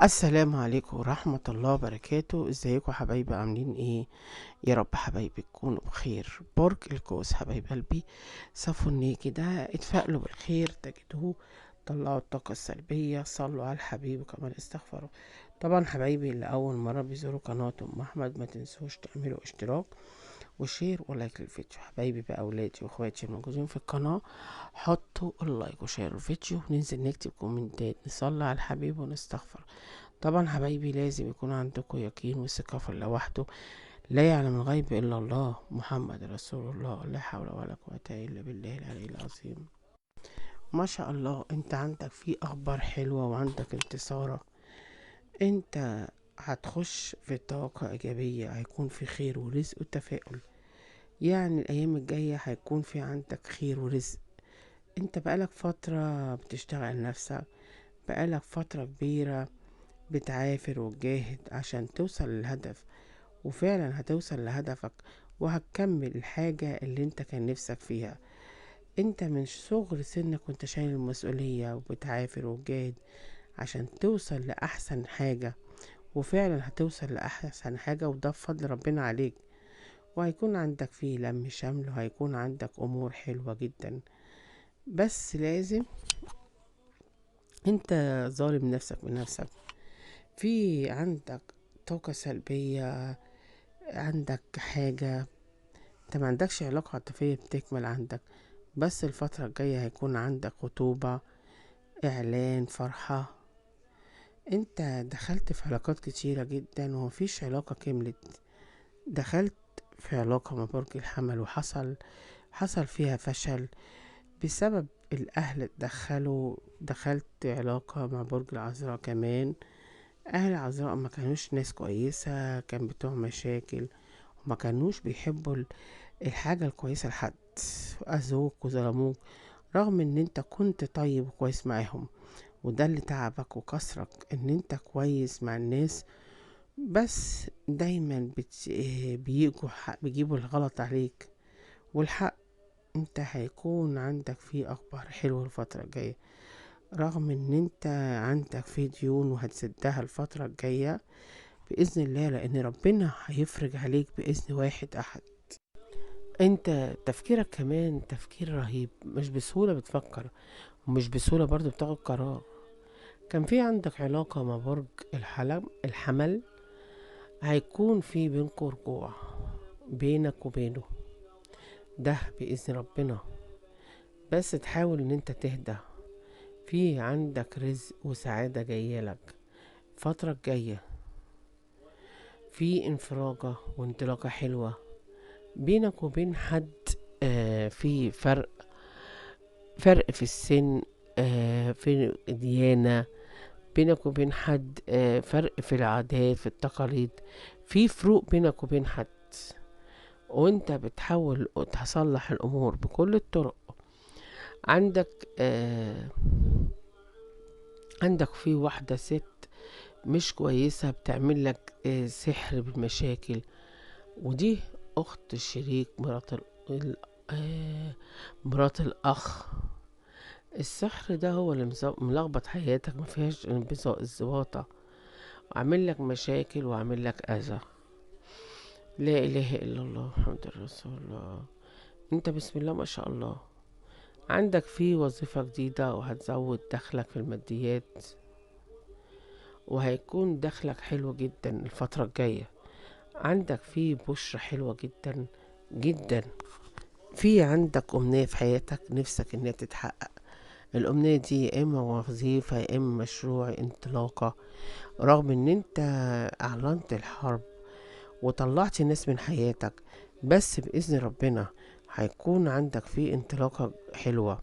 السلام عليكم ورحمة الله وبركاته. ازيكم حبايبي؟ عاملين ايه؟ يا رب حبايبي تكونوا بخير. برج القوس حبايب قلبي، صفوا النية كده، اتفائلوا بالخير تجدوه، طلعوا الطاقة السلبية، صلوا على الحبيب وكمان استغفروا. طبعا حبايبي اللي أول مرة بيزوروا قناة أم أحمد ما تنسوش تعملوا اشتراك وشير ولايك للفيديو. حبايبي بقى أولادي وأخواتي الموجودين في القناة، حطوا اللايك وشيروا الفيديو وننزل نكتب كومنتات، نصلي على الحبيب ونستغفر. طبعا حبايبي لازم يكون عندكم يقين وثقة في الله وحده، لا يعلم الغيب إلا الله، محمد رسول الله، لا حول ولا قوة إلا بالله العلي العظيم. ما شاء الله انت عندك في أخبار حلوة وعندك انتصارك. انت هتخش في طاقة إيجابية، هيكون في خير ورزق وتفاؤل. يعني الأيام الجاية هيكون في عندك خير ورزق. انت بقالك فترة بتشتغل نفسك، بقالك فترة كبيرة بتعافر وتجاهد عشان توصل للهدف، وفعلا هتوصل لهدفك وهتكمل الحاجة اللي انت كان نفسك فيها. انت من صغر سنك وانت شايل المسؤولية وبتعافر وتجاهد عشان توصل لأحسن حاجة، وفعلا هتوصل لأحسن حاجة، وده بفضل ربنا عليك. وهيكون عندك فيه لم شمل وهيكون عندك أمور حلوة جدا. بس لازم انت ظالم نفسك بنفسك. في عندك طاقة سلبية، عندك حاجة، انت ما عندكش علاقة عاطفية بتكمل عندك. بس الفترة الجاية هيكون عندك خطوبة، اعلان، فرحة. انت دخلت في علاقات كتيرة جدا ومفيش علاقة كملت. دخلت في علاقة مع برج الحمل وحصل فيها فشل بسبب الأهل اتدخلوا. دخلت علاقة مع برج العذراء كمان، أهل العذراء ما كانوش ناس كويسة، كان بتوع مشاكل وما كانوش بيحبوا الحاجة الكويسة لحد، أذوك وظلموك رغم ان انت كنت طيب وكويس معاهم. وده اللي تعبك وكسرك، ان انت كويس مع الناس، بس دايما بيجيبوا الغلط عليك. والحق انت هيكون عندك فيه اخبار حلوة الفترة الجاية، رغم ان انت عندك فيه ديون وهتسدها الفترة الجاية بإذن الله، لأن ربنا هيفرج عليك بإذن واحد أحد. انت تفكيرك كمان تفكير رهيب، مش بسهولة بتفكر ومش بسهولة برضو بتاخد قرار. كان في عندك علاقة مع برج الحمل، هيكون في بينكوا رجوع بينك وبينه، ده بإذن ربنا. بس تحاول ان انت تهدى. في عندك رزق وسعادة جايلك الفترة الجاية، في انفراجة وانطلاقة حلوة بينك وبين حد. في فرق في السن، في ديانة بينك وبين حد، فرق في العادات في التقاليد، في فروق بينك وبين حد. وانت بتحاول تصلح الامور بكل الطرق. عندك عندك في واحدة ست مش كويسة بتعمل لك سحر بالمشاكل، ودي اخت الشريك، مرات الاخ. السحر ده هو اللي ملخبط حياتك، ما فيهاش الزواطة، وعامل لك مشاكل وعامل لك اذى. لا اله الا الله محمد رسول الله. انت بسم الله ما شاء الله، عندك في وظيفة جديدة وهتزود دخلك في الماديات، وهيكون دخلك حلو جدا الفترة الجاية. عندك في بشرة حلوة جدا جدا. في عندك أمنية في حياتك نفسك إنها تتحقق. الأمنية دي يا إما وظيفة يا إما مشروع انطلاقة، رغم إن أنت أعلنت الحرب وطلعت ناس من حياتك، بس بإذن ربنا هيكون عندك في انطلاقة حلوة.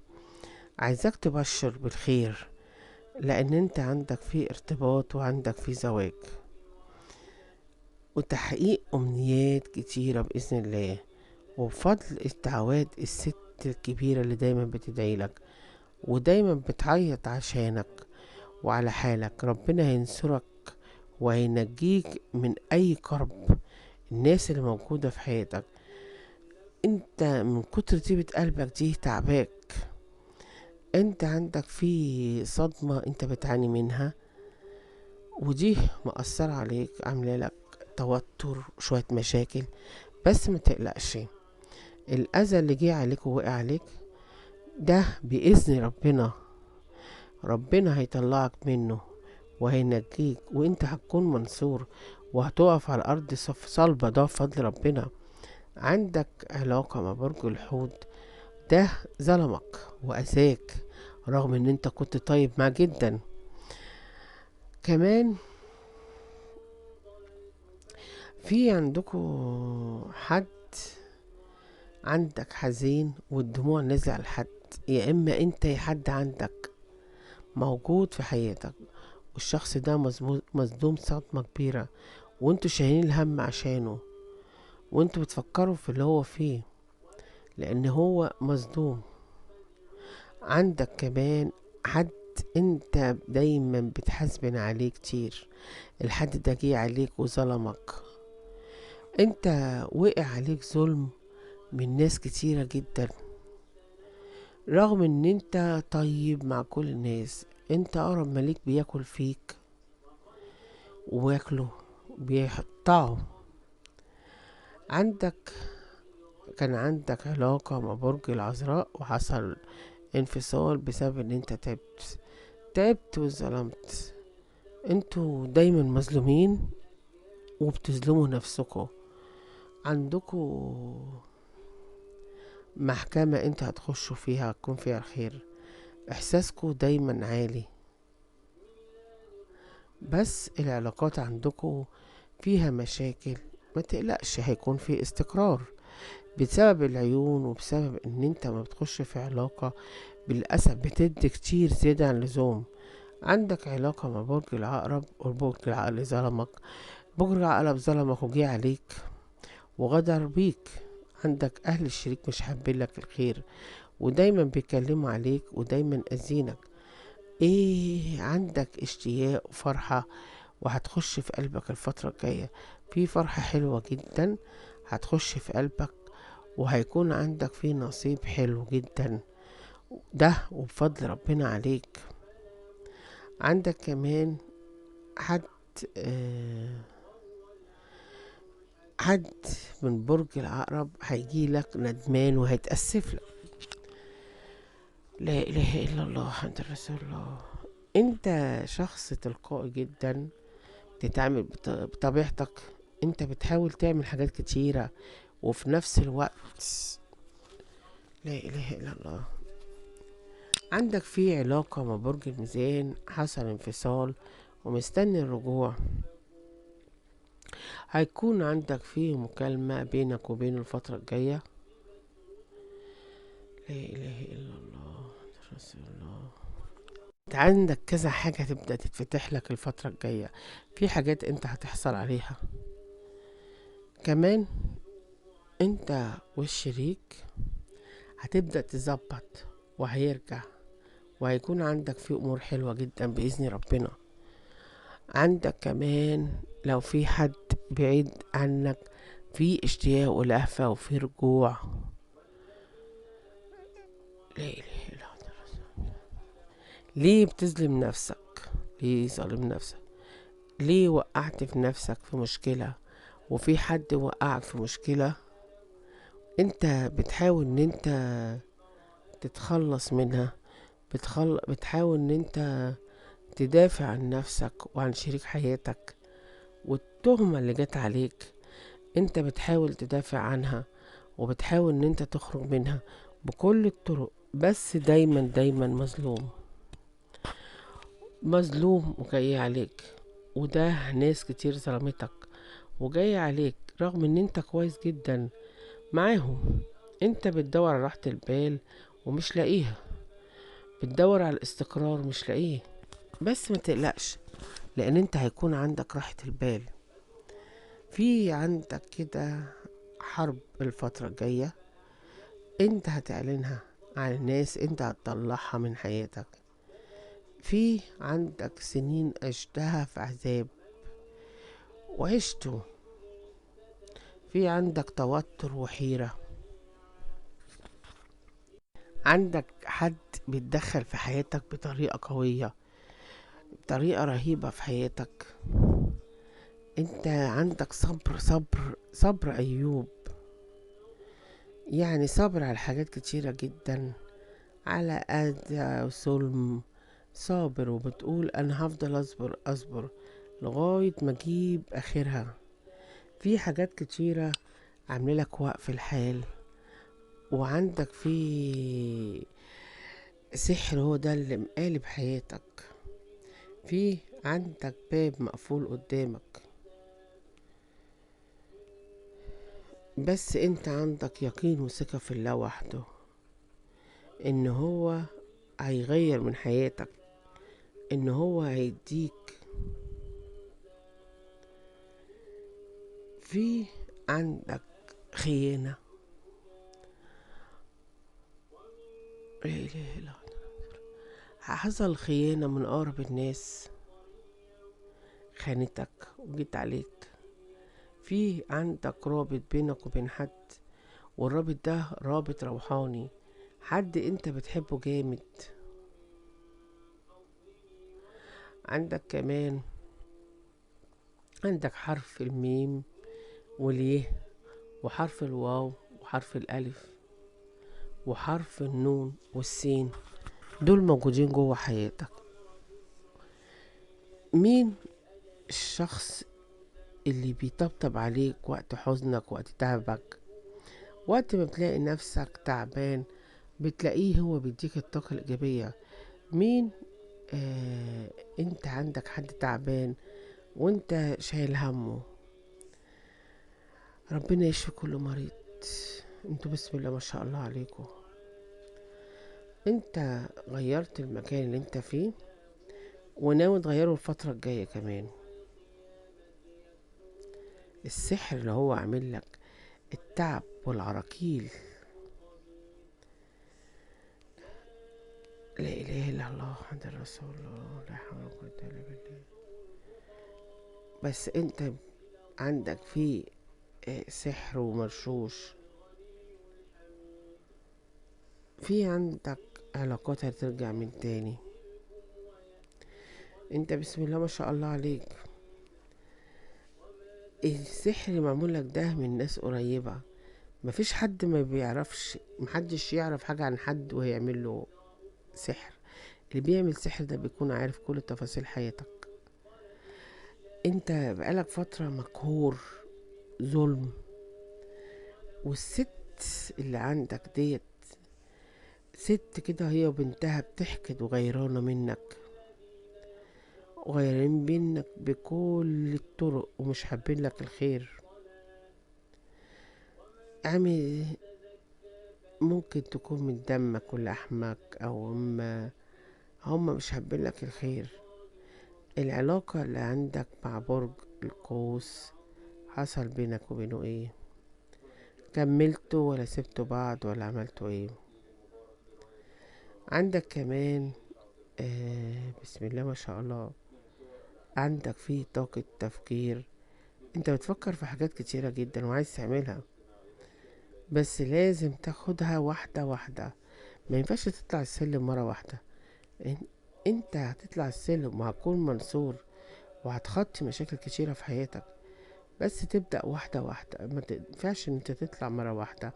عايزاك تبشر بالخير، لأن أنت عندك في ارتباط وعندك في زواج وتحقيق أمنيات كتيرة بإذن الله، وبفضل الدعوات الست الكبيرة اللي دايما بتدعيلك ودايما بتعيط عشانك وعلى حالك. ربنا هينصرك وهينجيك من أي كرب الناس اللي موجودة في حياتك. انت من كتر طيبة قلبك دي تعباك. انت عندك في صدمة انت بتعاني منها، ودي مأثرة عليك، عاملة لك توتر شوية مشاكل. بس ما تقلقش، الأذى اللي جه عليك ووقع عليك ده بإذن ربنا، ربنا هيطلعك منه وهينجيك، وانت هتكون منصور وهتقف على الأرض صلبة، ده بفضل ربنا. عندك علاقة مع برج الحوت، ده ظلمك وأذاك رغم ان انت كنت طيب معاه جدا. كمان في عندكوا حد، عندك حزين والدموع نزل على الحد، يا اما انت يا حد عندك موجود في حياتك والشخص ده مصدوم صدمة كبيرة، وانتوا شايلين الهم عشانه، وانتوا بتفكروا في اللي هو فيه لان هو مصدوم. عندك كمان حد انت دايما بتحاسبن عليه كتير، الحد ده جه عليك وظلمك، انت وقع عليك ظلم من ناس كتيرة جدا، رغم ان انت طيب مع كل الناس، انت اقرب مليك بياكل فيك وياكله بيقطعه. عندك كان عندك علاقة مع برج العذراء وحصل انفصال بسبب ان انت تعبت وظلمت. انتوا دايما مظلومين وبتظلموا نفسكوا، عندكوا محكمة انت هتخشوا فيها هتكون فيها الخير، احساسكوا دايما عالي، بس العلاقات عندكوا فيها مشاكل. ما تقلقش، هيكون في استقرار بسبب العيون وبسبب ان انت ما بتخش في علاقة بالأسف بتدي كتير زيادة عن اللزوم. عندك علاقة مع برج العقرب، وبرج العقرب ظلمك، برج العقرب ظلمك وجه عليك وغدر بيك. عندك أهل الشريك مش حابين لك الخير ودايما بيتكلموا عليك ودايما أذينك. ايه، عندك اشتياق وفرحة وهتخش في قلبك الفترة الجاية، في فرحة حلوة جدا هتخش في قلبك، وهيكون عندك فيه نصيب حلو جدا، ده وبفضل ربنا عليك. عندك كمان حد آه حد من برج العقرب هيجي لك ندمان وهيتأسف لك. لا إله إلا الله محمد رسول الله. انت شخص تلقائي جدا، بتتعامل بطبيعتك، انت بتحاول تعمل حاجات كتيرة وفي نفس الوقت لا إله إلا الله. عندك في علاقة مع برج الميزان، حصل انفصال ومستني الرجوع، هيكون عندك فيه مكالمة بينك وبين الفترة الجاية. لا إله إلا الله رسول الله. انت عندك كذا حاجة تبدأ تتفتح لك الفترة الجاية، في حاجات انت هتحصل عليها. كمان انت والشريك هتبدأ تظبط وهيرجع، وهيكون عندك في امور حلوة جدا بإذن ربنا. عندك كمان لو في حد بعيد عنك، في اشتياق ولهفة وفي رجوع. لا اله الا الله. ليه بتظلم نفسك؟ ليه ظالم نفسك؟ ليه وقعت في نفسك في مشكلة وفي حد وقعك في مشكلة، انت بتحاول ان انت تتخلص منها، بتحاول ان انت تدافع عن نفسك وعن شريك حياتك، والتهمة اللي جت عليك انت بتحاول تدافع عنها وبتحاول ان انت تخرج منها بكل الطرق، بس دايما دايما مظلوم، مظلوم وجاي عليك، وده ناس كتير ظلمتك وجاي عليك رغم ان انت كويس جدا معاهم. انت بتدور على راحة البال ومش لاقيها، بتدور على الاستقرار مش لاقيه، بس ما تقلقش لان انت هيكون عندك راحة البال. في عندك كده حرب الفترة الجاية انت هتعلنها عن الناس، انت هتطلعها من حياتك. في عندك سنين عشتها في عذاب وعشته، في عندك توتر وحيرة، عندك حد بيتدخل في حياتك بطريقة قوية، بطريقة رهيبة في حياتك. انت عندك صبر صبر صبر ايوب، يعني صبر على حاجات كتيرة جدا، على أذى وظلم. صابر وبتقول انا هفضل اصبر اصبر لغاية ما اجيب اخرها. في حاجات كتيرة عامله لك وقف الحال، وعندك في سحر هو ده اللي مقالب حياتك. في عندك باب مقفول قدامك، بس انت عندك يقين وثقة في الله وحده ان هو هيغير من حياتك، ان هو هيديك. في عندك خيانة، لا اله الا الله. حصل خيانة من اقرب الناس، خانتك وجيت عليك. في عندك رابط بينك وبين حد، والرابط ده رابط روحاني، حد انت بتحبه جامد. عندك كمان، عندك حرف الميم واليه، وحرف الواو، وحرف الألف، وحرف النون والسين، دول موجودين جوه حياتك. مين الشخص اللي بيطبطب عليك وقت حزنك، وقت تعبك، وقت ما بتلاقي نفسك تعبان؟ بتلاقيه هو بيديك الطاقة الإيجابية. مين؟ انت عندك حد تعبان وانت شايل همه، ربنا يشفي كل مريض. انتوا بسم الله ما شاء الله عليكم. انت غيرت المكان اللي انت فيه، وناوي تغيره الفترة الجاية كمان. السحر اللي هو عامل لك التعب والعراكيل، لا اله الا الله محمد رسول الله، لا حول ولا قوة الا بالله. بس انت عندك فيه سحر ومرشوش. في عندك علاقات هترجع من تاني. انت بسم الله ما شاء الله عليك. السحر اللي معمول لك ده من ناس قريبة، مفيش حد ما بيعرفش، محدش يعرف حاجة عن حد وهيعمل له سحر. اللي بيعمل سحر ده بيكون عارف كل تفاصيل حياتك. انت بقالك فترة مقهور ظلم، والست اللي عندك ديت ست كده هي وبنتها بتحقد وغيرانة منك، وغيرين منك بكل الطرق ومش حابين لك الخير. عامل ممكن تكون من دمك ولحمك، او هم مش حابين لك الخير. العلاقة اللي عندك مع برج القوس، حصل بينك وبينه ايه؟ كملتوا ولا سبتوا بعض ولا عملتوا ايه؟ عندك كمان بسم الله ما شاء الله، عندك فيه طاقة تفكير. انت بتفكر في حاجات كتيرة جدا وعايز تعملها، بس لازم تاخدها واحدة واحدة. ما ينفعش تطلع السلم مرة واحدة. إن- انت هتطلع السلم وهتكون منصور، وهتخطي مشاكل كتيرة في حياتك، بس تبدأ واحدة واحدة. ما تنفعش ان انت تطلع مرة واحدة،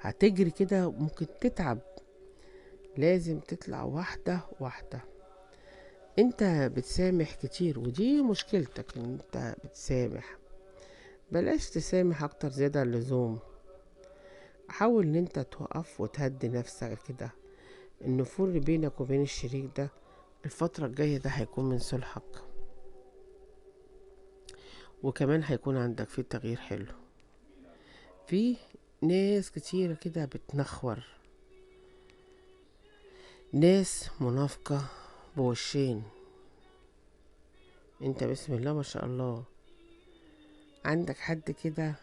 هتجري كده ممكن تتعب. لازم تطلع واحدة واحدة. انت بتسامح كتير، ودي مشكلتك ان انت بتسامح. بلاش تسامح اكتر زيادة عن اللزوم. حاول ان انت توقف وتهدي نفسك كده. النفور اللي بينك وبين الشريك ده الفترة الجاية ده هيكون من صلحك، وكمان هيكون عندك فيه تغيير حلو. في ناس كتيرة كده بتنخور، ناس منافقة بوشين. انت بسم الله ما شاء الله عندك حد كده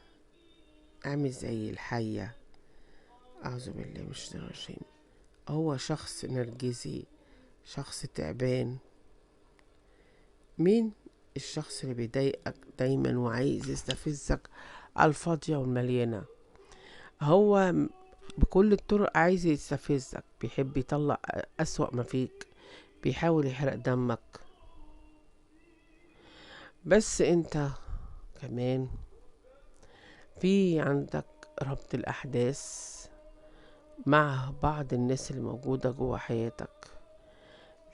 عامل زي الحية، أعوذ بالله من الشيطان الرجيم. هو شخص نرجسي، شخص تعبان. مين الشخص اللي بيضايقك دايما وعايز يستفزك على الفاضية والمليانة؟ هو بكل الطرق عايز يستفزك، بيحب يطلع أسوأ ما فيك، بيحاول يحرق دمك. بس انت كمان في عندك ربط الأحداث مع بعض الناس اللي موجودة جوه حياتك.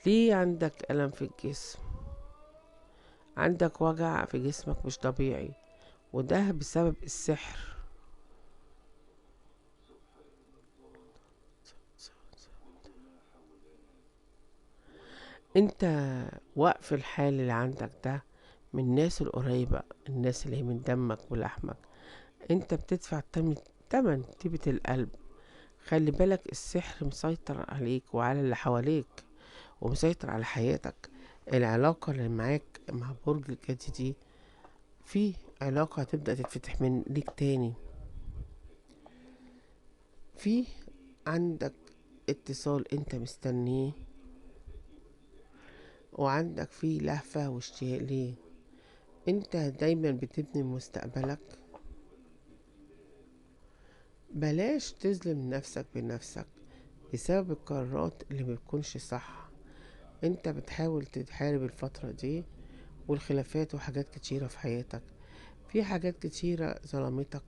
ليه عندك ألم في الجسم؟ عندك وجع في جسمك مش طبيعي، وده بسبب السحر. انت وقف الحال اللي عندك ده من الناس القريبة، الناس اللي هي من دمك ولحمك. انت بتدفع تمن طيبة القلب. خلي بالك السحر مسيطر عليك وعلى اللي حواليك، ومسيطر على حياتك. العلاقة اللي معاك مع برج الجدي دي، في علاقة هتبدأ تتفتح من ليك تاني. في عندك اتصال انت مستنيه، وعندك فيه لهفة واشتياق ليه. انت دايما بتبني مستقبلك. بلاش تظلم نفسك بنفسك بسبب القرارات اللي مبتكونش صح. انت بتحاول تحارب الفترة دي والخلافات وحاجات كتيرة في حياتك. في حاجات كتيرة ظلمتك،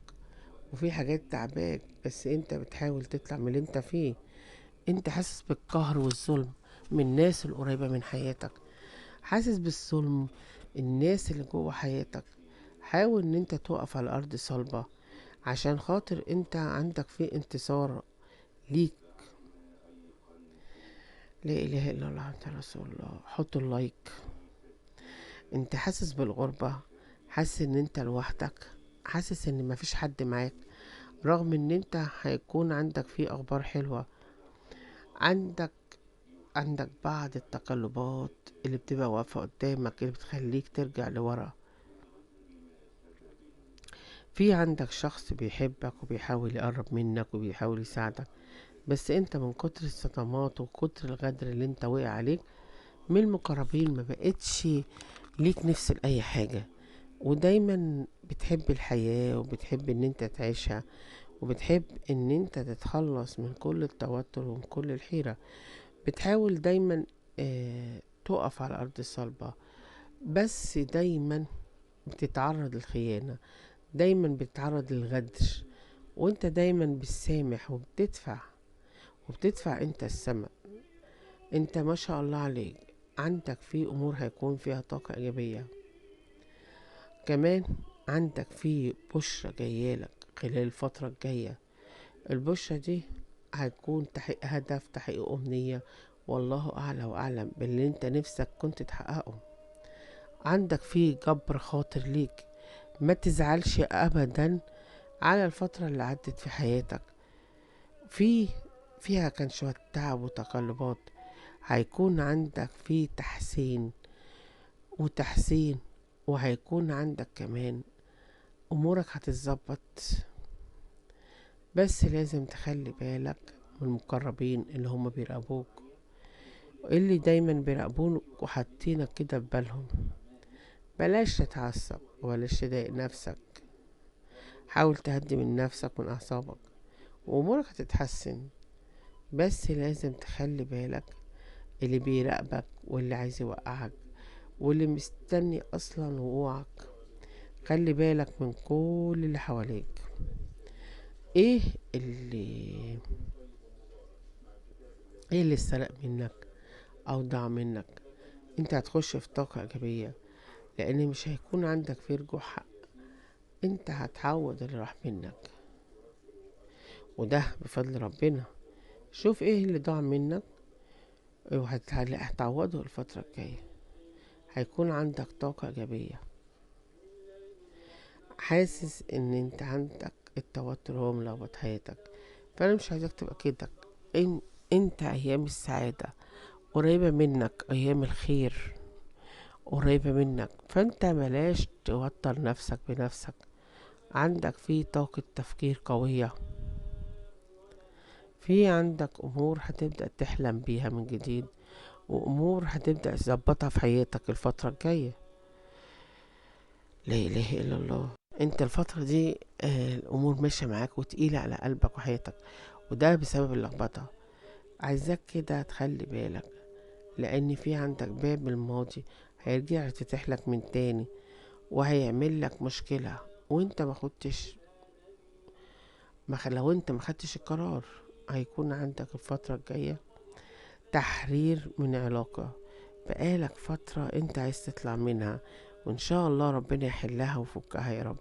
وفي حاجات تعباك، بس انت بتحاول تطلع من اللي انت فيه. انت حاسس بالقهر والظلم من الناس القريبة من حياتك، حاسس بالظلم الناس اللي جوه حياتك. حاول ان انت تقف على ارض صلبة عشان خاطر انت عندك في انتصار ليك. لا اله الا الله محمد رسول الله. حط اللايك. انت حاسس بالغربة، حاسس ان انت لوحدك، حاسس ان مفيش حد معاك، رغم ان انت هيكون عندك فيه اخبار حلوة. عندك عندك بعض التقلبات اللي بتبقى واقفة قدامك، اللي بتخليك ترجع لورا. في عندك شخص بيحبك وبيحاول يقرب منك وبيحاول يساعدك، بس انت من كتر الصدمات وكتر الغدر اللي انت وقع عليك من المقربين ما بقتش ليك نفس لأي حاجة. ودايما بتحب الحياة وبتحب ان انت تعيشها، وبتحب ان انت تتخلص من كل التوتر ومن كل الحيرة. بتحاول دايما تقف على أرض الصلبة، بس دايما بتتعرض للخيانة، دايما بتتعرض للغدر. وانت دايما بتسامح وبتدفع انت الثمن. انت ما شاء الله عليك، عندك في امور هيكون فيها طاقة ايجابية. كمان عندك في بشرة جايالك خلال الفترة الجاية. البشرة دي هتكون تحقيق هدف، تحقيق أمنية، والله أعلى وأعلم باللي انت نفسك كنت تحققه. عندك في جبر خاطر ليك. ما تزعلش أبدا على الفترة اللي عدت في حياتك. في فيها كان شوية تعب وتقلبات. هيكون عندك في تحسين، وهيكون عندك كمان أمورك هتتظبط. بس لازم تخلي بالك من المقربين اللي هم بيراقبوك، اللي دايما بيراقبوك وحاطينك كده في بالهم. بلاش تتعصب وبلاش تضايق نفسك. حاول تهدي من نفسك من أعصابك، وأمورك هتتحسن. بس لازم تخلي بالك اللي بيراقبك واللي عايز يوقعك واللي مستني أصلا وقوعك. خلي بالك من كل اللي حواليك. ايه اللي ايه اللي سرق منك او ضاع منك؟ انت هتخش في طاقة ايجابية، لان مش هيكون عندك في رجوع حق. انت هتعوض اللي راح منك، وده بفضل ربنا. شوف ايه اللي ضاع منك وهتعوضه الفترة الجاية. هيكون عندك طاقة ايجابية. حاسس ان انت عندك التوتر هو ملخبط حياتك، فانا مش عايزك تبقى كده. إن انت ايام السعادة قريبة منك، ايام الخير قريبة منك، فانت بلاش توتر نفسك بنفسك. عندك في طاقة تفكير قوية. في عندك امور هتبدأ تحلم بيها من جديد، وامور هتبدأ تظبطها في حياتك الفترة الجاية. لا اله الا الله. انت الفترة دي الامور ماشية معاك وتقيلة على قلبك وحياتك، وده بسبب اللخبطة. عايزاك كده تخلي بالك، لان في عندك باب الماضي هيرجع يتفتح لك من تاني. وهيعمل لك مشكلة، وانت لو انت ما خدتش القرار، هيكون عندك الفترة الجاية تحرير من علاقة بقالك فترة انت عايز تطلع منها، وان شاء الله ربنا يحلها ويفكها يا رب.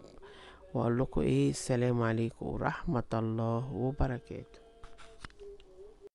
واقول لكم ايه، السلام عليكم ورحمة الله وبركاته.